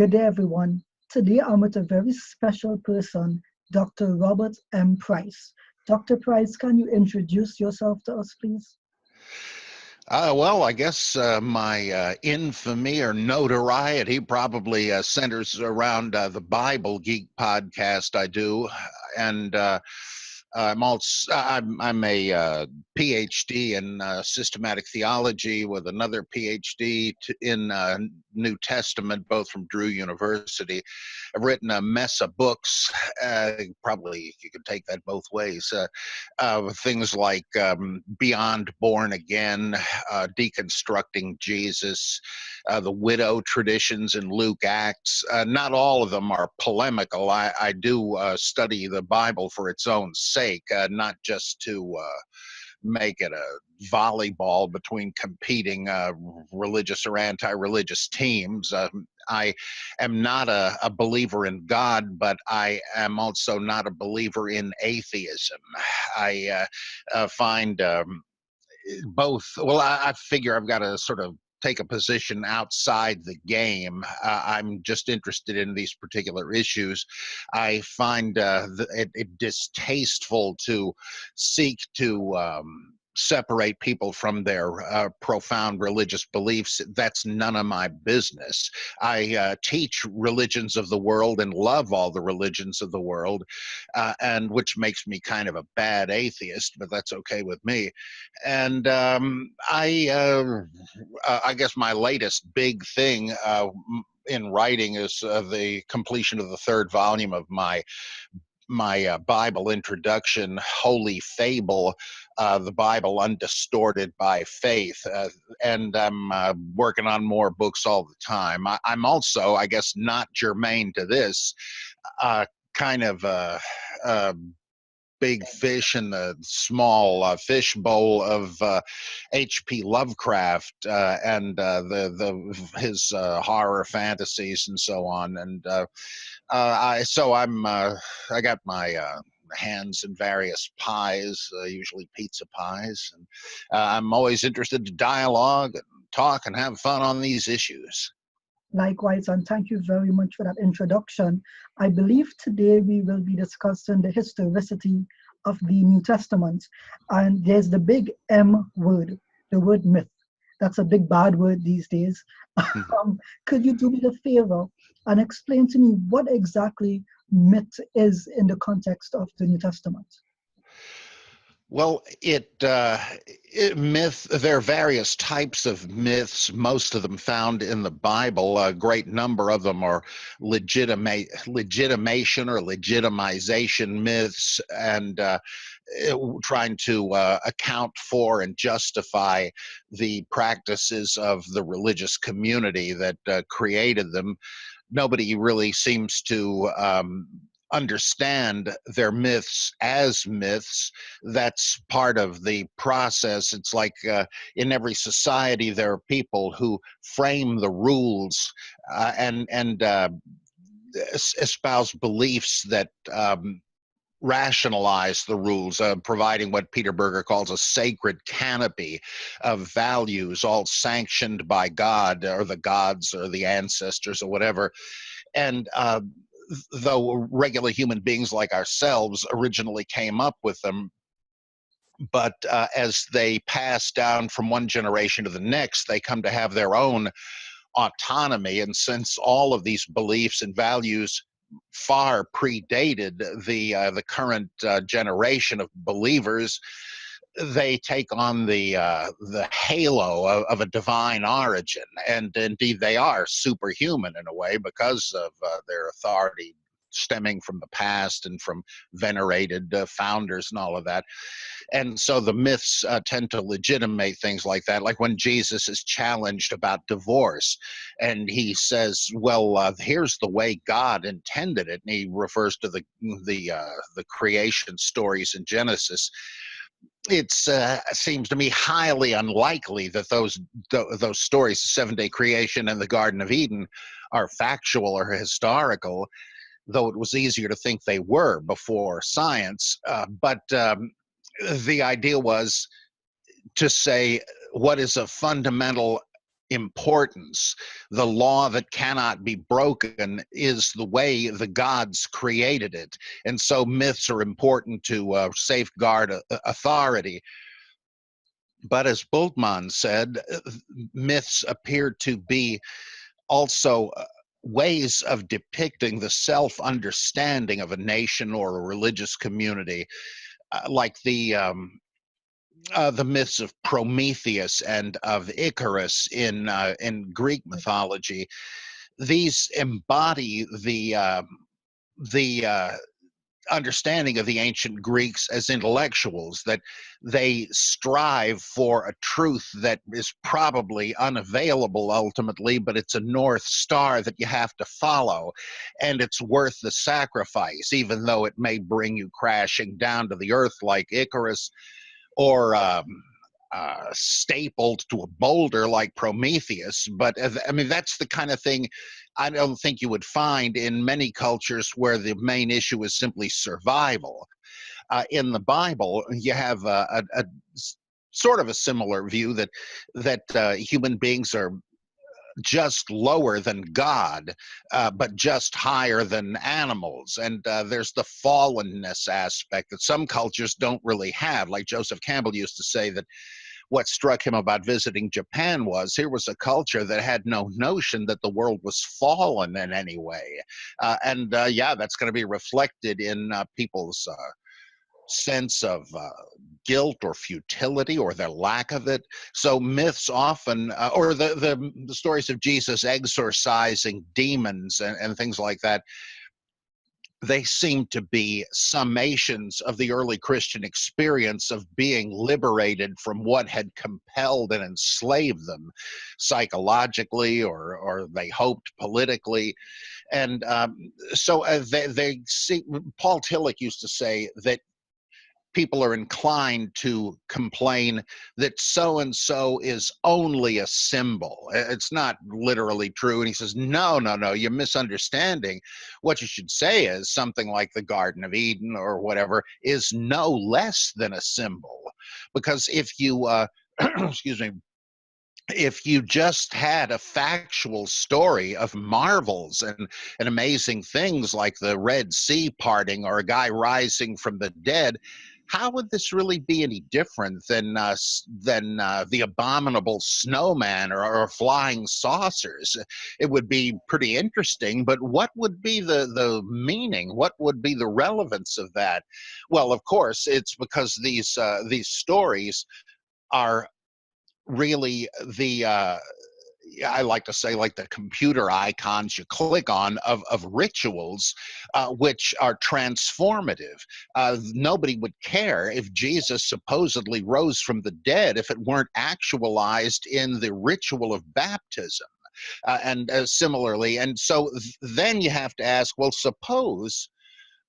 Good day, everyone. Today I'm with a very special person, Dr. Robert M. Price. Dr. Price, can you introduce yourself to us, please? Well, I guess my infamy or notoriety probably centers around the Bible Geek podcast I do, and I'm a PhD in systematic theology with another PhD in New Testament, both from Drew University. I've written a mess of books. Probably you could take that both ways. Things like Beyond Born Again, Deconstructing Jesus, the widow traditions in Luke Acts. Not all of them are polemical. I do study the Bible for its own sake, not just to make it a volleyball between competing religious or anti-religious teams. I am not a believer in God, but I am also not a believer in atheism. I find both. Well, I figure I've got to sort of take a position outside the game. I'm just interested in these particular issues. I find it distasteful to seek to separate people from their profound religious beliefs. That's none of my business. I teach religions of the world and love all the religions of the world, and which makes me kind of a bad atheist, but that's okay with me. And I guess my latest big thing in writing is the completion of the third volume of my Bible introduction, Holy Fable, the Bible Undistorted by Faith. And I'm working on more books all the time. I'm also, I guess, not germane to this, kind of big fish in the small fish bowl of H.P. Lovecraft and his horror fantasies and so on. And I got my hands in various pies, usually pizza pies, and I'm always interested to dialogue and talk and have fun on these issues. Likewise, and thank you very much for that introduction. I believe today we will be discussing the historicity of the New Testament. And there's the big M word, the word myth. That's a big bad word these days. Could you do me the favor and explain to me what exactly myth is in the context of the New Testament? Well, myth. There are various types of myths. Most of them found in the Bible. A great number of them are legitimation or legitimization myths, and trying to account for and justify the practices of the religious community that created them. Nobody really seems to understand their myths as myths. That's part of the process. It's like in every society there are people who frame the rules and espouse beliefs that rationalize the rules, providing what Peter Berger calls a sacred canopy of values, all sanctioned by God or the gods or the ancestors or whatever. And though regular human beings like ourselves originally came up with them, but as they pass down from one generation to the next, they come to have their own autonomy. And since all of these beliefs and values far predated the current generation of believers, they take on the halo of a divine origin, and indeed they are superhuman in a way because of their authority stemming from the past and from venerated founders and all of that. And so the myths tend to legitimate things like that, like when Jesus is challenged about divorce and he says, well, here's the way God intended it, and he refers to the creation stories in Genesis. It seems to me highly unlikely that those stories, the 7-day creation and the Garden of Eden, are factual or historical, though it was easier to think they were before science. But the idea was to say what is a fundamental importance. The law that cannot be broken is the way the gods created it. And so myths are important to safeguard authority. But as Bultmann said, myths appear to be also ways of depicting the self-understanding of a nation or a religious community, like the myths of Prometheus and of Icarus in Greek mythology. These embody the understanding of the ancient Greeks as intellectuals, that they strive for a truth that is probably unavailable ultimately, but it's a North Star that you have to follow, and it's worth the sacrifice, even though it may bring you crashing down to the earth like Icarus, or stapled to a boulder like Prometheus. But I mean, that's the kind of thing I don't think you would find in many cultures where the main issue is simply survival. In the Bible, you have a sort of a similar view that human beings are just lower than God, but just higher than animals. And there's the fallenness aspect that some cultures don't really have. Like Joseph Campbell used to say that what struck him about visiting Japan was here was a culture that had no notion that the world was fallen in any way. Yeah, that's going to be reflected in people's sense of guilt or futility or their lack of it. So myths often, or the stories of Jesus exorcising demons and things like that, they seem to be summations of the early Christian experience of being liberated from what had compelled and enslaved them psychologically, or they hoped politically. And so they see, Paul Tillich used to say that people are inclined to complain that so-and-so is only a symbol. It's not literally true. And he says, no, you're misunderstanding. What you should say is something like the Garden of Eden or whatever is no less than a symbol. Because if you, excuse me, if you just had a factual story of marvels and amazing things like the Red Sea parting or a guy rising from the dead, how would this really be any different than the abominable snowman or flying saucers? It would be pretty interesting, but what would be the meaning? What would be the relevance of that? Well, of course, it's because these stories are really I like to say, like the computer icons you click on of rituals, which are transformative. Nobody would care if Jesus supposedly rose from the dead if it weren't actualized in the ritual of baptism. And similarly, and so then you have to ask, well, suppose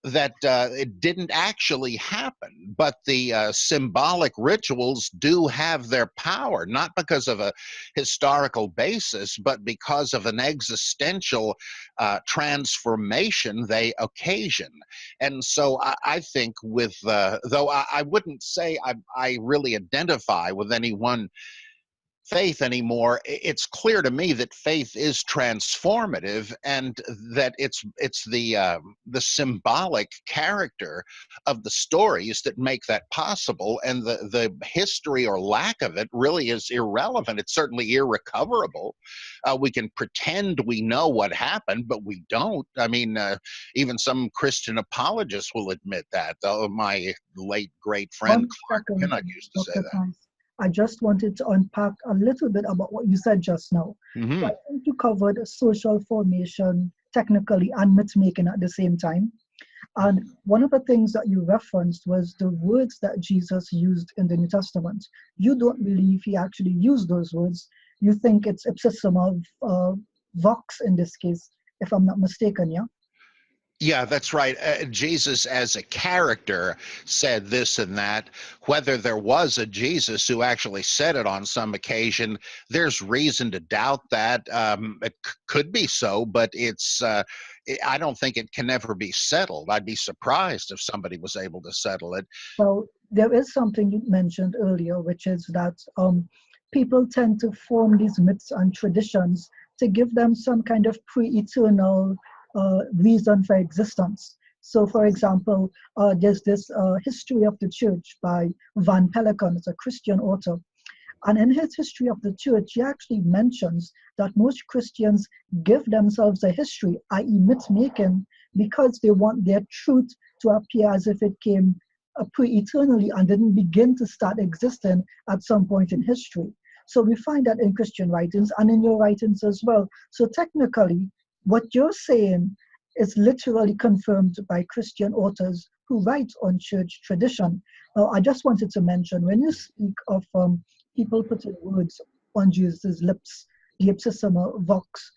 that it didn't actually happen, but the symbolic rituals do have their power, not because of a historical basis, but because of an existential transformation they occasion. And so I think with, though I wouldn't say I really identify with any one faith anymore, it's clear to me that faith is transformative, and that it's the symbolic character of the stories that make that possible, and the history or lack of it really is irrelevant. It's certainly irrecoverable. We can pretend we know what happened, but we don't. I mean, even some Christian apologists will admit that. Though my late great friend Clark Pinnock used to say that. I just wanted to unpack a little bit about what you said just now. Mm-hmm. So I think you covered social formation technically and myth making at the same time. And one of the things that you referenced was the words that Jesus used in the New Testament. You don't believe he actually used those words. You think it's ipssisima, vox in this case, if I'm not mistaken, yeah? Yeah, that's right. Jesus as a character said this and that. Whether there was a Jesus who actually said it on some occasion, there's reason to doubt that. It could be so, but I don't think it can ever be settled. I'd be surprised if somebody was able to settle it. So there is something you mentioned earlier, which is that people tend to form these myths and traditions to give them some kind of pre-eternal reason for existence. So, for example, there's this History of the Church by Van Pelikan. It's a Christian author. And in his History of the Church, he actually mentions that most Christians give themselves a history, i.e. myth-making, because they want their truth to appear as if it came pre-eternally and didn't begin to start existing at some point in history. So we find that in Christian writings and in your writings as well. So technically, what you're saying is literally confirmed by Christian authors who write on church tradition. Now, I just wanted to mention, when you speak of people putting words on Jesus' lips, the ipssisima vox,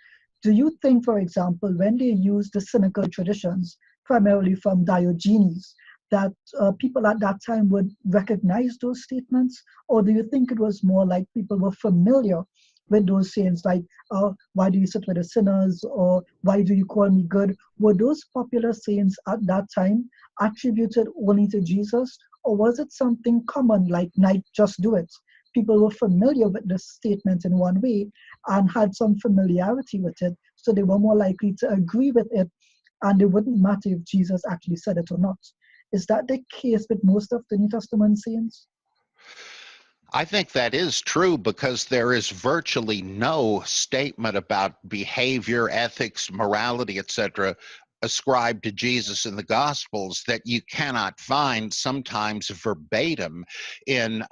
do you think, for example, when they use the cynical traditions, primarily from Diogenes, that people at that time would recognize those statements? Or do you think it was more like people were familiar with those sayings, like, why do you sit with the sinners, or why do you call me good? Were those popular sayings at that time attributed only to Jesus, or was it something common, like, night, just do it? People were familiar with the statement in one way and had some familiarity with it, so they were more likely to agree with it, and it wouldn't matter if Jesus actually said it or not. Is that the case with most of the New Testament sayings? I think that is true, because there is virtually no statement about behavior, ethics, morality, etc., ascribed to Jesus in the Gospels that you cannot find, sometimes verbatim, in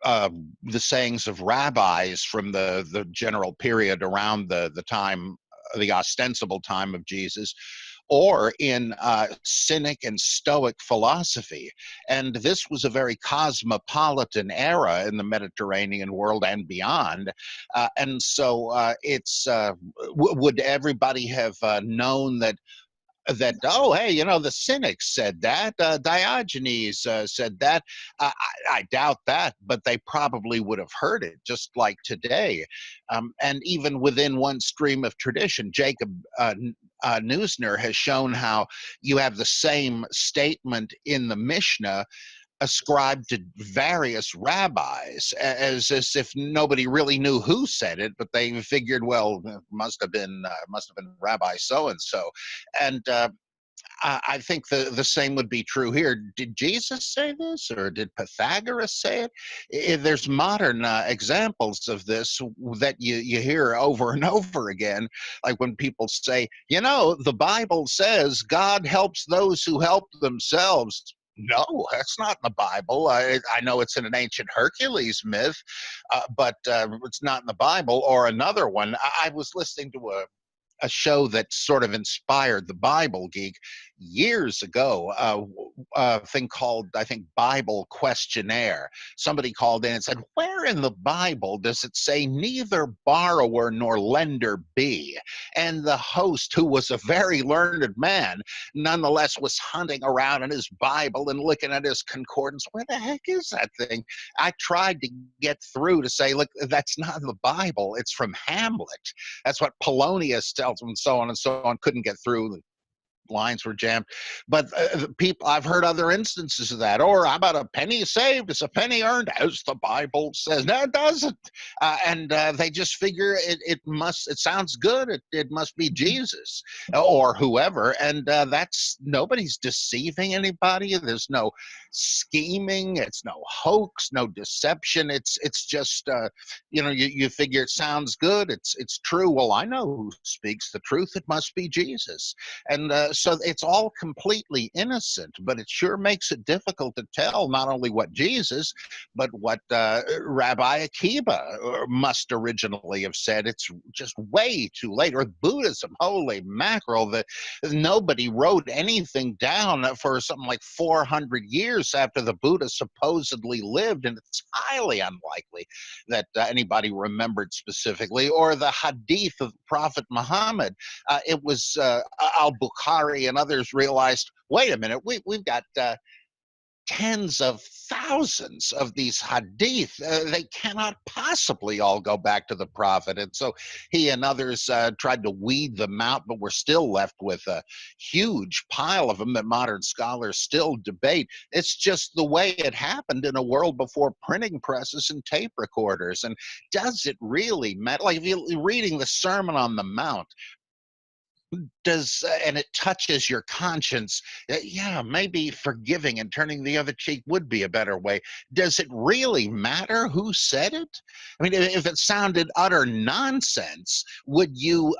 the sayings of rabbis from the general period around the time, the ostensible time of Jesus, or in Cynic and Stoic philosophy. And this was a very cosmopolitan era in the Mediterranean world and beyond. And so would everybody have known that, oh, hey, the Cynics said that, Diogenes said that? I doubt that, but they probably would have heard it, just like today. And even within one stream of tradition, Jacob Neusner has shown how you have the same statement in the Mishnah ascribed to various rabbis, as if nobody really knew who said it, but they figured, well, it must have been Rabbi so and so. And I think the same would be true here. Did Jesus say this, or did Pythagoras say it? There's modern examples of this that you hear over and over again, like when people say, the Bible says God helps those who help themselves. No, that's not in the Bible. I know it's in an ancient Hercules myth, but it's not in the Bible. Or another one, I was listening to a show that sort of inspired the Bible Geek years ago, a thing called, I think, Bible Questionnaire. Somebody called in and said, where in the Bible does it say neither borrower nor lender be? And the host, who was a very learned man, nonetheless was hunting around in his Bible and looking at his concordance. Where the heck is that thing? I tried to get through to say, look, that's not in the Bible. It's from Hamlet. That's what Polonius tells them, and so on and so on. Couldn't get through. The lines were jammed. But people, I've heard other instances of that. Or how about a penny saved is a penny earned, as the Bible says? No, it doesn't. And they just figure it sounds good. It must be Jesus or whoever. And that's, nobody's deceiving anybody. There's no scheming. It's no hoax, no deception. It's just, you figure it sounds good. It's true. Well, I know who speaks the truth. It must be Jesus. And so it's all completely innocent, but it sure makes it difficult to tell not only what Jesus, but what Rabbi Akiba must originally have said. It's just way too late. Or Buddhism, holy mackerel, that nobody wrote anything down for something like 400 years after the Buddha supposedly lived, and it's highly unlikely that anybody remembered specifically. Or the Hadith of Prophet Muhammad. It was al-Bukhari and others realized, wait a minute, we've got tens of thousands of these hadith. They cannot possibly all go back to the prophet. And so he and others tried to weed them out, but we're still left with a huge pile of them that modern scholars still debate. It's just the way it happened in a world before printing presses and tape recorders. And does it really matter? Like, if you're reading the Sermon on the Mount, and it touches your conscience, yeah, maybe forgiving and turning the other cheek would be a better way. Does it really matter who said it? I mean, if it sounded utter nonsense, would you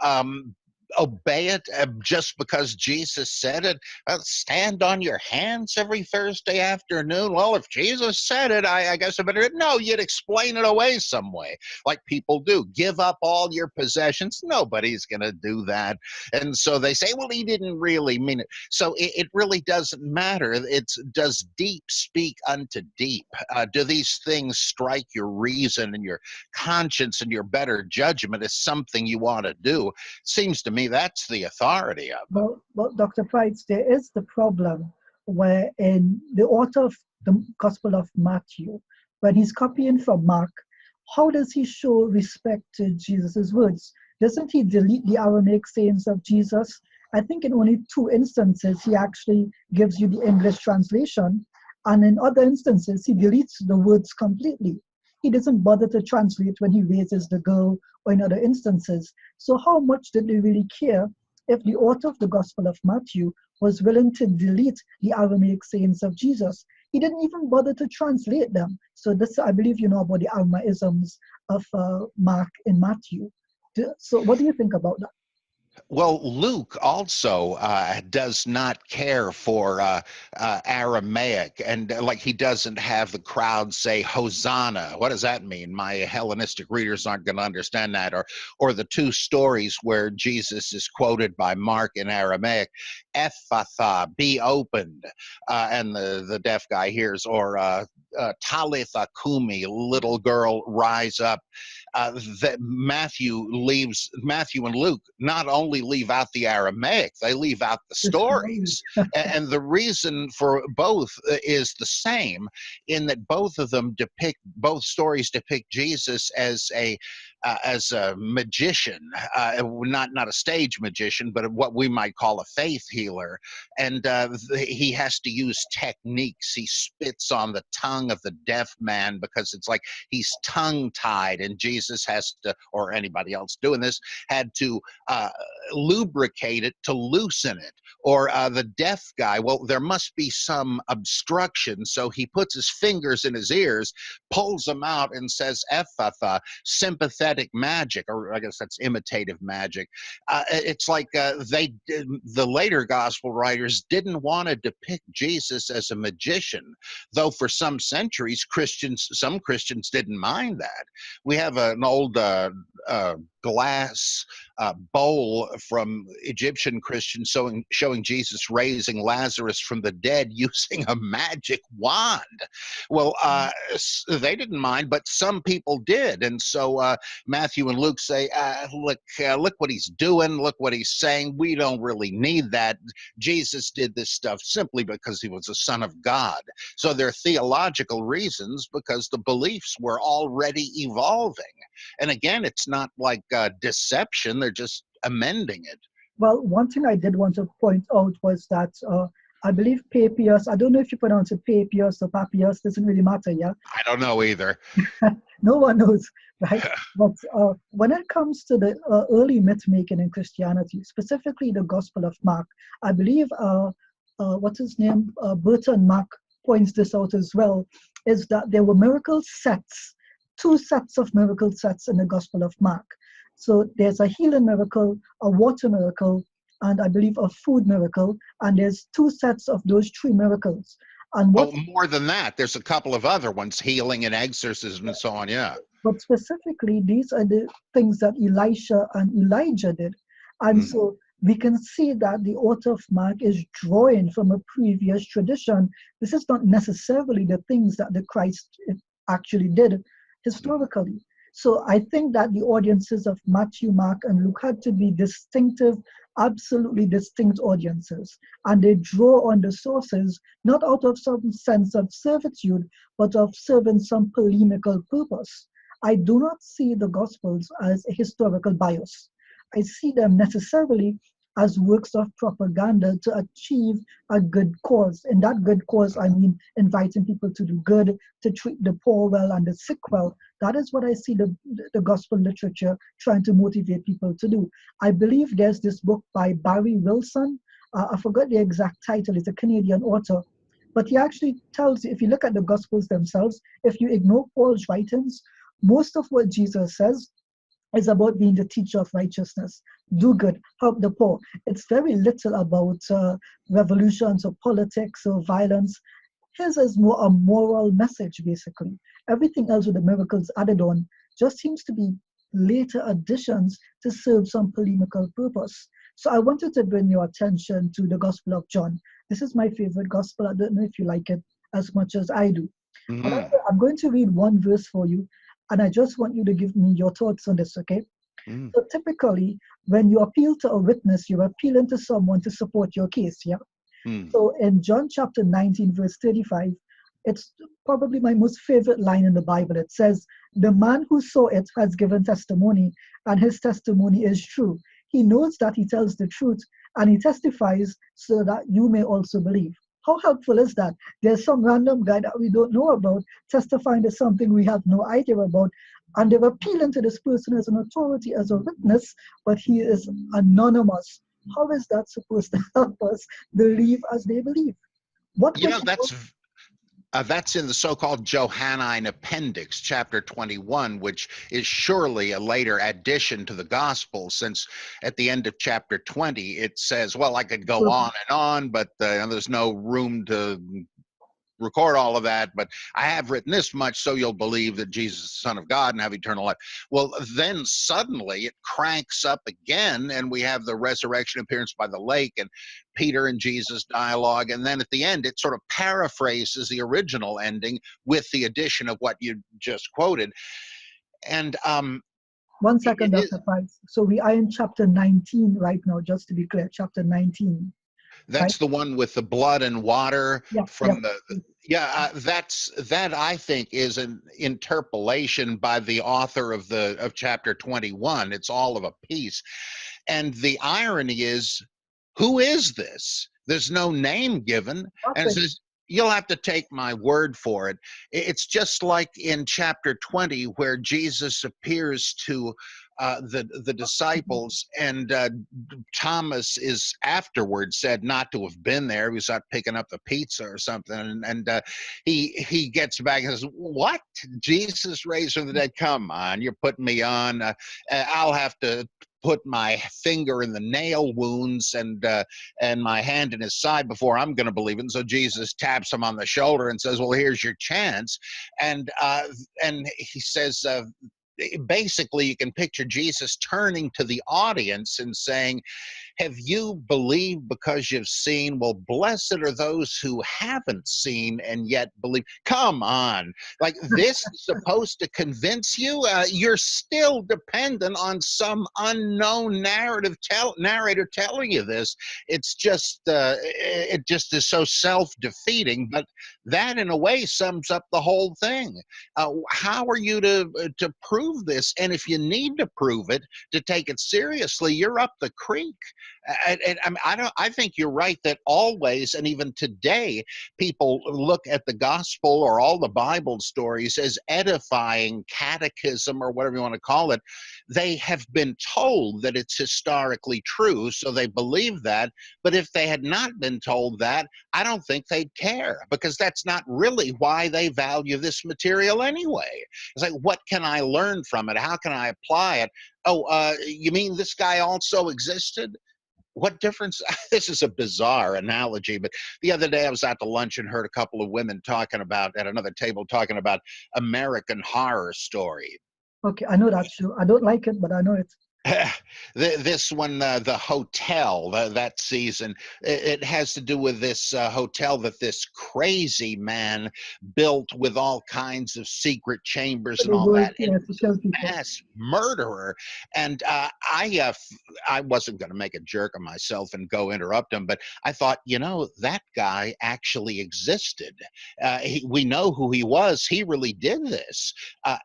obey it just because Jesus said it? Stand on your hands every Thursday afternoon? Well, if Jesus said it, I guess I better. No, you'd explain it away some way, like people do. Give up all your possessions. Nobody's going to do that. And so they say, well, he didn't really mean it. So it really doesn't matter. It's, does deep speak unto deep? Do these things strike your reason and your conscience and your better judgment as something you want to do? Seems to me that's the authority of it. Well, Dr. Price, there is the problem where in the author of the Gospel of Matthew, when he's copying from Mark, how does he show respect to Jesus's words? Doesn't he delete the Aramaic sayings of Jesus? I think in only 2 instances he actually gives you the English translation, and in other instances he deletes the words completely. He doesn't bother to translate when he raises the girl or in other instances. So how much did they really care if the author of the Gospel of Matthew was willing to delete the Aramaic sayings of Jesus? He didn't even bother to translate them. So this, I believe you know about the Aramaisms of Mark and Matthew. So what do you think about that? Well, Luke also does not care for Aramaic, and like, he doesn't have the crowd say Hosanna. What does that mean? My Hellenistic readers aren't going to understand that. Or the 2 stories where Jesus is quoted by Mark in Aramaic, Ephatha, be opened, and the deaf guy hears, or Talitha Kumi, little girl, rise up. That Matthew and Luke not only leave out the Aramaic, they leave out the stories. And the reason for both is the same, in that both stories depict Jesus as a magician, not a stage magician, but what we might call a faith healer. And he has to use techniques. He spits on the tongue of the deaf man because it's like he's tongue-tied, and Jesus has to, or anybody else doing this, had to lubricate it to loosen it. Or the deaf guy, well, there must be some obstruction, so he puts his fingers in his ears, pulls them out, and says Ephatha, sympathetic magic, or I guess that's imitative magic. It's like the later gospel writers didn't want to depict Jesus as a magician, though for some centuries some Christians didn't mind that. We have an old glass bowl from Egyptian Christians showing Jesus raising Lazarus from the dead using a magic wand. Well, they didn't mind, but some people did. And so Matthew and Luke say, look what he's doing, look what he's saying. We don't really need that. Jesus did this stuff simply because he was the Son of God. So there are theological reasons, because the beliefs were already evolving. And again, it's not like deception, they're just amending it. Well, one thing I did want to point out was that I believe Papias, I don't know if you pronounce it Papias or Papias, doesn't really matter, yeah? I don't know either. No one knows, right? But when it comes to the early myth-making in Christianity, specifically the Gospel of Mark, I believe, what's his name, Burton Mark points this out as well, is that there were miracle sets, 2 sets of miracle sets in the Gospel of Mark. So there's a healing miracle, a water miracle, and I believe a food miracle, and there's 2 sets of those 3 miracles. And more than that, there's a couple of other ones, healing and exorcism and so on, yeah. But specifically, these are the things that Elisha and Elijah did. And so we can see that the author of Mark is drawing from a previous tradition. This is not necessarily the things that the Christ actually did historically. So I think that the audiences of Matthew, Mark, and Luke had to be distinctive, absolutely distinct audiences. And they draw on the sources, not out of some sense of servitude, but of serving some polemical purpose. I do not see the Gospels as a historical bias. I see them necessarily as works of propaganda to achieve a good cause. In that good cause, I mean inviting people to do good, to treat the poor well and the sick well. That is what I see the gospel literature trying to motivate people to do. I believe there's this book by Barry Wilson. I forgot the exact title. It's a Canadian author. But he actually tells you, if you look at the gospels themselves, if you ignore Paul's writings, most of what Jesus says is about being the teacher of righteousness, do good, help the poor. It's very little about revolutions or politics or violence. His is more a moral message, basically. Everything else with the miracles added on just seems to be later additions to serve some polemical purpose. So I wanted to bring your attention to the Gospel of John. This is my favorite gospel. I don't know if you like it as much as I do. But Mm-hmm. I'm going to read one verse for you, and I just want you to give me your thoughts on this, okay? Mm. So typically, when you appeal to a witness, you're appealing to someone to support your case, yeah? Mm. So in John chapter 19, verse 35, it's probably my most favorite line in the Bible. It says, "The man who saw it has given testimony, and his testimony is true. He knows that he tells the truth, and he testifies so that you may also believe." How helpful is that? There's some random guy that we don't know about testifying to something we have no idea about, and they're appealing to this person as an authority, as a witness, but he is anonymous. How is that supposed to help us believe as they believe? What You would know, that's in the so-called Johannine Appendix, chapter 21, which is surely a later addition to the Gospel, since at the end of chapter 20, it says, well, I could go on and on, but there's no room to record all of that, but I have written this much so you'll believe that Jesus is the Son of God and have eternal life. Well, then suddenly it cranks up again, and we have the resurrection appearance by the lake and Peter and Jesus dialogue, and then at the end it sort of paraphrases the original ending with the addition of what you just quoted. And 1 second, it is Dr. Price. So we are in chapter 19 right now, just to be clear, chapter 19, right? that's the one with the blood and water Yeah, yeah. from the yeah, that I think is an interpolation by the author of chapter 21. It's all of a piece, and the irony is, who is this? There's no name given, and it Nothing. says you'll have to take my word for it. It's just like in chapter 20 where Jesus appears to the disciples, and Thomas is afterwards said not to have been there. He was out picking up the pizza or something, and he gets back and says, "What? Jesus raised from the dead? Come on, you're putting me on. I'll have to put my finger in the nail wounds and my hand in his side before I'm going to believe it." And so Jesus taps him on the shoulder and says, "Well, here's your chance." And he says, basically, you can picture Jesus turning to the audience and saying, have you believed because you've seen? Well, blessed are those who haven't seen and yet believe. Come on. Like, this is supposed to convince you? You're still dependent on some unknown narrator telling you this. It's just, it just is so self-defeating. But that, in a way, sums up the whole thing. How are you to prove this? And if you need to prove it, to take it seriously, you're up the creek. I think you're right that always, and even today, people look at the gospel or all the Bible stories as edifying catechism or whatever you want to call it. They have been told that it's historically true, so they believe that. But if they had not been told that, I don't think they'd care, because that's not really why they value this material anyway. It's like, what can I learn from it? How can I apply it? Oh, you mean this guy also existed? What difference? This is a bizarre analogy, but the other day I was out to lunch and heard a couple of women talking about, at another table, talking about American Horror Story. Okay, I know that show. I don't like it, but I know it. This one, the hotel, that season, it has to do with this hotel that this crazy man built with all kinds of secret chambers and They all go that. And here to kill people. mass murderer. And I wasn't going to make a jerk of myself and go interrupt him, but I thought, that guy actually existed. We know who he was. He really did this.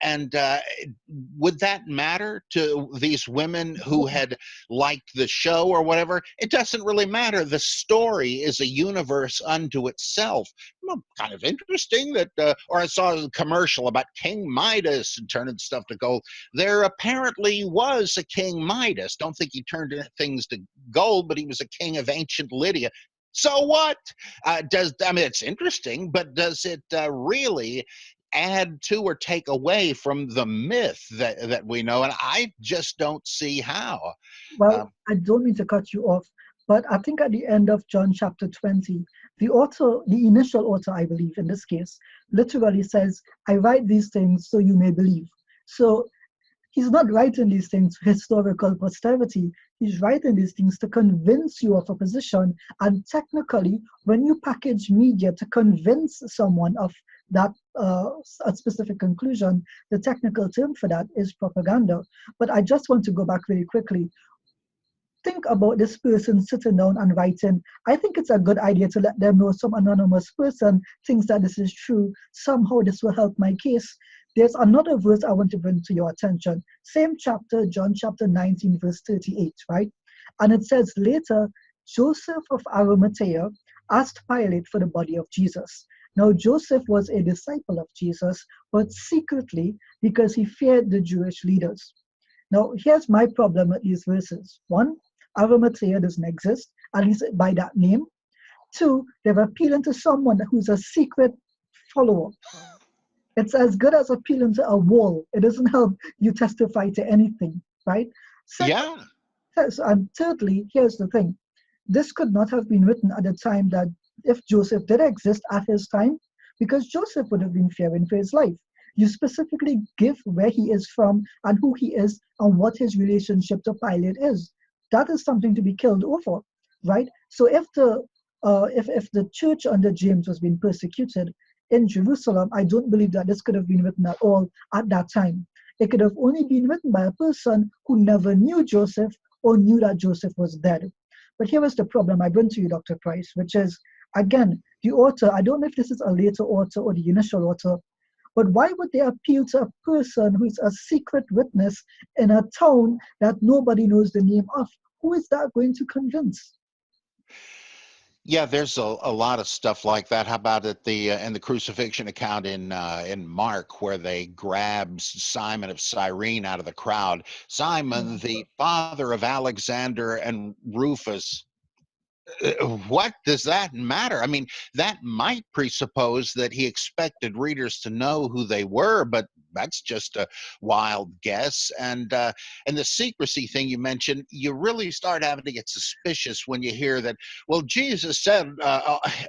And would that matter to these women who had liked the show or whatever? It doesn't really matter. The story is a universe unto itself. Well, kind of interesting that, or I saw a commercial about King Midas and turning stuff to gold. There apparently was a King Midas. Don't think he turned things to gold, but he was a king of ancient Lydia. So what? It's interesting, but does it really add to or take away from the myth that we know? And I just don't see how. Well, I don't mean to cut you off, but I think at the end of John chapter 20, the author, the initial author, I believe in this case, literally says, I write these things so you may believe. So he's not writing these things for historical posterity. He's writing these things to convince you of a position. And technically, when you package media to convince someone of that a specific conclusion, the technical term for that is propaganda. But I just want to go back really quickly. Think about this person sitting down and writing. I think it's a good idea to let them know some anonymous person thinks that this is true. Somehow this will help my case. There's another verse I want to bring to your attention. Same chapter, John chapter 19, verse 38, right? And it says, later, Joseph of Arimathea asked Pilate for the body of Jesus. Now, Joseph was a disciple of Jesus, but secretly because he feared the Jewish leaders. Now, here's my problem with these verses. One, Arimathea doesn't exist, at least by that name. Two, they're appealing to someone who's a secret follower. It's as good as appealing to a wall. It doesn't help you testify to anything, right? Second, Yeah. and thirdly, here's the thing. This could not have been written at the time that if Joseph did exist at his time, because Joseph would have been fearing for his life. You specifically give where he is from and who he is and what his relationship to Pilate is. That is something to be killed over, right? So if the church under James was being persecuted in Jerusalem, I don't believe that this could have been written at all at that time. It could have only been written by a person who never knew Joseph or knew that Joseph was dead. But here is the problem I bring to you, Dr. Price, which is, again, the author, I don't know if this is a later author or the initial author, but why would they appeal to a person who is a secret witness in a town that nobody knows the name of? Who is that going to convince? Yeah, there's a lot of stuff like that. How about at in the crucifixion account in Mark, where they grab Simon of Cyrene out of the crowd? Simon, the father of Alexander and Rufus. What does that matter? I mean, that might presuppose that he expected readers to know who they were, but that's just a wild guess. And the secrecy thing you mentioned, you really start having to get suspicious when you hear that. Well, Jesus said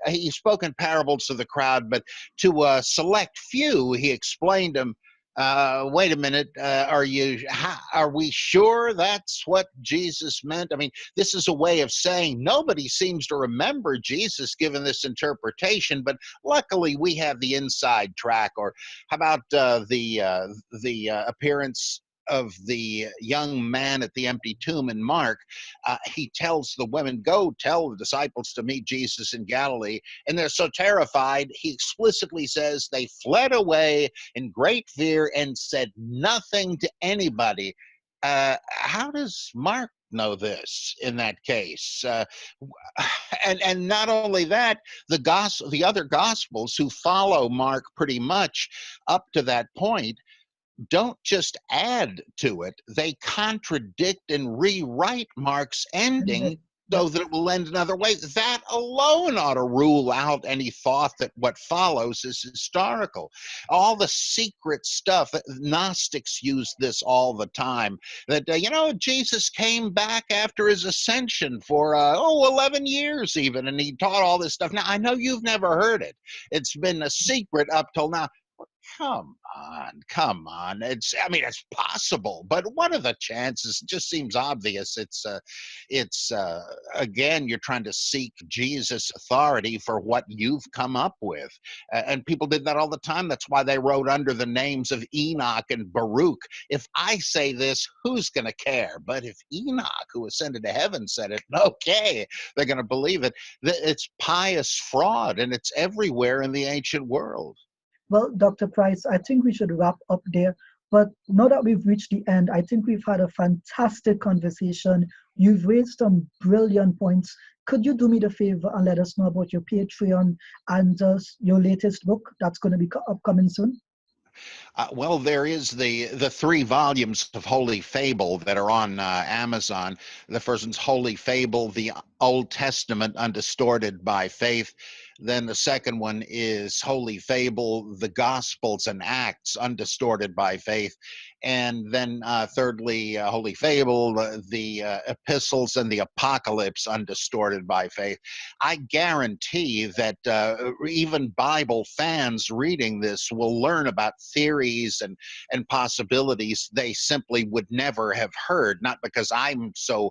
he spoke in parables to the crowd, but to a select few, he explained them. Wait a minute, are we sure that's what Jesus meant? I mean, this is a way of saying nobody seems to remember Jesus giving this interpretation, but luckily we have the inside track. Or how about the appearance of the young man at the empty tomb in Mark? He tells the women, go tell the disciples to meet Jesus in Galilee. And they're so terrified, he explicitly says they fled away in great fear and said nothing to anybody. How does Mark know this in that case? And not only that, the other gospels who follow Mark pretty much up to that point don't just add to it, they contradict and rewrite Mark's ending so that it will end another way. That alone ought to rule out any thought that what follows is historical. All the secret stuff, Gnostics use this all the time, that, Jesus came back after his ascension for, 11 years even, and he taught all this stuff. Now, I know you've never heard it. It's been a secret up till now. Come on, come on. I mean, it's possible, but what are the chances? It just seems obvious. Again, you're trying to seek Jesus' authority for what you've come up with. And people did that all the time. That's why they wrote under the names of Enoch and Baruch. If I say this, who's going to care? But if Enoch, who ascended to heaven, said it, okay, they're going to believe it. It's pious fraud, and it's everywhere in the ancient world. Well, Dr. Price, I think we should wrap up there. But now that we've reached the end, I think we've had a fantastic conversation. You've raised some brilliant points. Could you do me the favor and let us know about your Patreon and your latest book that's going to be upcoming soon? Well, there is the 3 volumes of Holy Fable that are on Amazon. The first one's Holy Fable, the Old Testament Undistorted by Faith. Then the second one is Holy Fable, the Gospels and Acts Undistorted by Faith. And then thirdly, Holy Fable, the Epistles and the Apocalypse Undistorted by Faith. I guarantee that even Bible fans reading this will learn about theories and possibilities they simply would never have heard, not because I'm so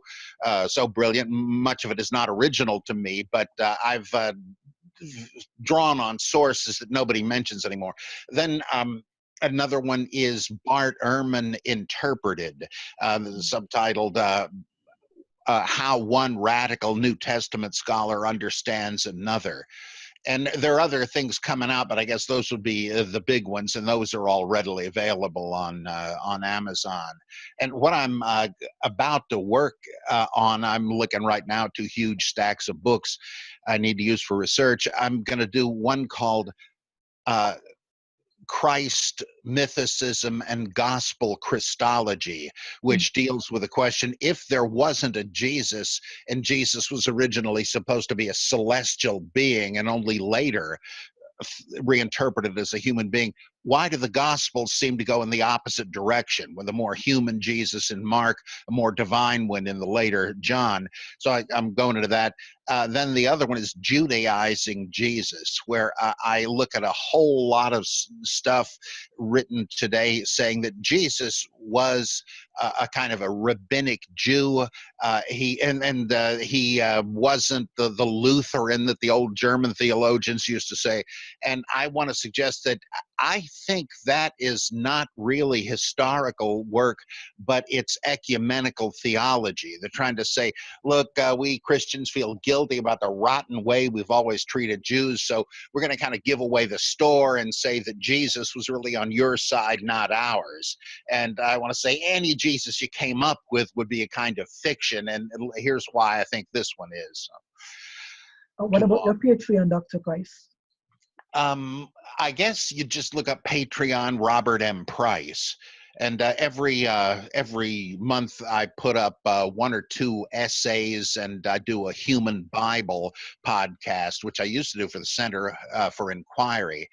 brilliant. Much of it is not original to me, but I've drawn on sources that nobody mentions anymore. Then another one is Bart Ehrman Interpreted, subtitled How One Radical New Testament Scholar Understands Another. And there are other things coming out, but I guess those would be the big ones, and those are all readily available on Amazon. And what I'm about to work on, I'm looking right now to huge stacks of books I need to use for research. I'm going to do one called Christ, Mythicism, and Gospel Christology, which deals with the question, if there wasn't a Jesus, and Jesus was originally supposed to be a celestial being and only later reinterpreted as a human being, why do the Gospels seem to go in the opposite direction, with a more human Jesus in Mark, a more divine one in the later John? So I'm going into that. Then the other one is Judaizing Jesus, where I look at a whole lot of stuff written today saying that Jesus was a kind of a rabbinic Jew. He wasn't the Lutheran that the old German theologians used to say. And I want to suggest that I think that is not really historical work, but it's ecumenical theology. They're trying to say, look, we Christians feel guilty about the rotten way we've always treated Jews, so we're going to kind of give away the store and say that Jesus was really on your side, not ours. And I want to say any Jesus you came up with would be a kind of fiction, and here's why I think this one is. What about your Patreon, Dr. Price? I guess you just look up Patreon Robert M. Price, and every month I put up 1 or 2 essays, and I do a Human Bible podcast, which I used to do for the Center for Inquiry,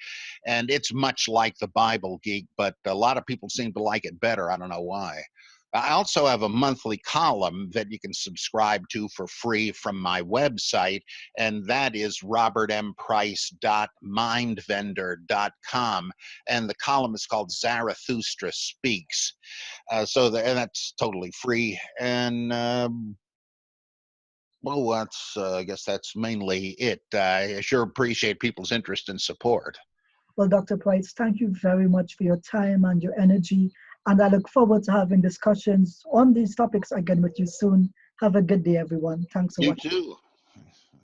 and it's much like the Bible Geek, but a lot of people seem to like it better. I don't know why. I also have a monthly column that you can subscribe to for free from my website, and that is robertmprice.mindvendor.com, and the column is called Zarathustra Speaks. And that's totally free, and well, I guess that's mainly it. I sure appreciate people's interest and support. Well, Dr. Price, thank you very much for your time and your energy. And I look forward to having discussions on these topics again with you soon. Have a good day, everyone. Thanks so much. You too.